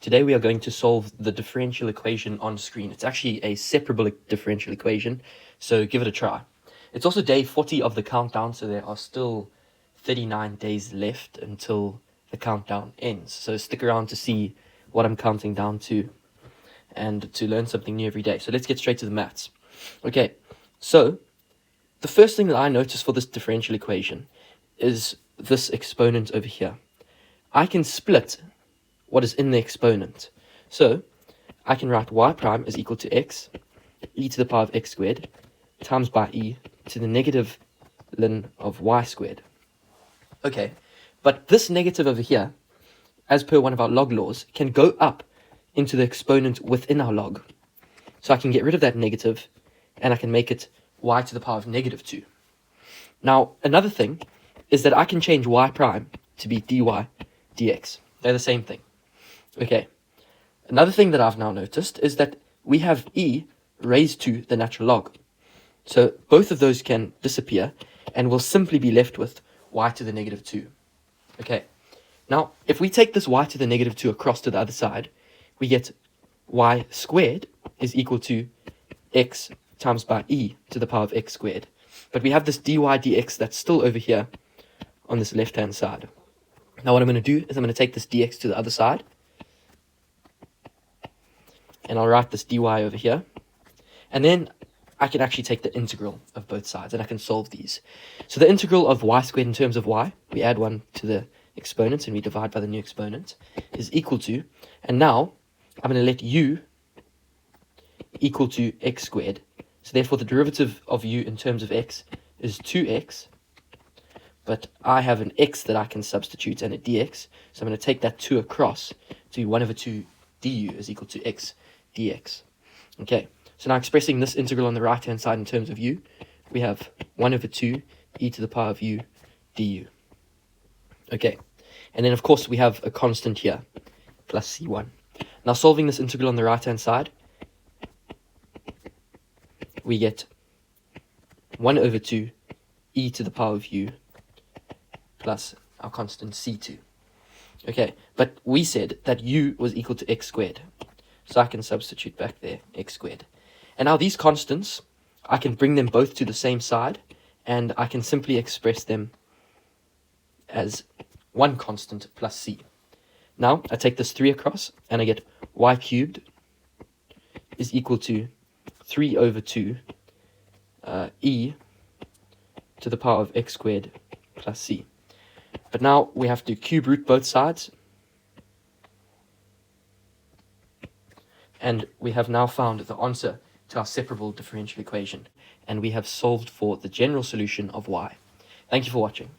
Today we are going to solve the differential equation on screen. It's actually a separable differential equation, so give it a try. It's also day 40 of the countdown, so there are still 39 days left until the countdown ends. So stick around to see what I'm counting down to and to learn something new every day. So let's get straight to the maths. Okay, so the first thing that I notice for this differential equation is this exponent over here. I can split what is in the exponent. So I can write y prime is equal to x, e to the power of x squared, times by e to the negative ln of y squared. Okay, but this negative over here, as per one of our log laws, can go up into the exponent within our log. So I can get rid of that negative, and I can make it y to the power of negative 2. Now, another thing is that I can change y prime to be dy dx. They're the same thing. Okay, another thing that I've now noticed is that we have e raised to the natural log. So both of those can disappear, and we'll simply be left with y to the negative 2. Okay, now if we take this y to the negative 2 across to the other side, we get y squared is equal to x times by e to the power of x squared. But we have this dy dx that's still over here on this left-hand side. Now what I'm going to do is I'm going to take this dx to the other side, and I'll write this dy over here, and then I can actually take the integral of both sides, and I can solve these. So the integral of y squared in terms of y, we add 1 to the exponent, and we divide by the new exponent, is equal to, and now I'm going to let u equal to x squared. So therefore the derivative of u in terms of x is 2x, but I have an x that I can substitute and a dx, so I'm going to take that 2 across to 1 over 2 du is equal to x dx. Okay, so now expressing this integral on the right hand side in terms of u, we have 1 over 2 e to the power of u du. Okay, and then of course we have a constant here, plus c1. Now solving this integral on the right hand side, we get 1 over 2 e to the power of u plus our constant c2. Okay, but we said that u was equal to x squared, so I can substitute back there x squared. And now these constants, I can bring them both to the same side, and I can simply express them as one constant plus c. Now I take this 3 across, and I get y cubed is equal to 3 over 2 e to the power of x squared plus c. But now we have to cube root both sides, and we have now found the answer to our separable differential equation, and we have solved for the general solution of y. Thank you for watching.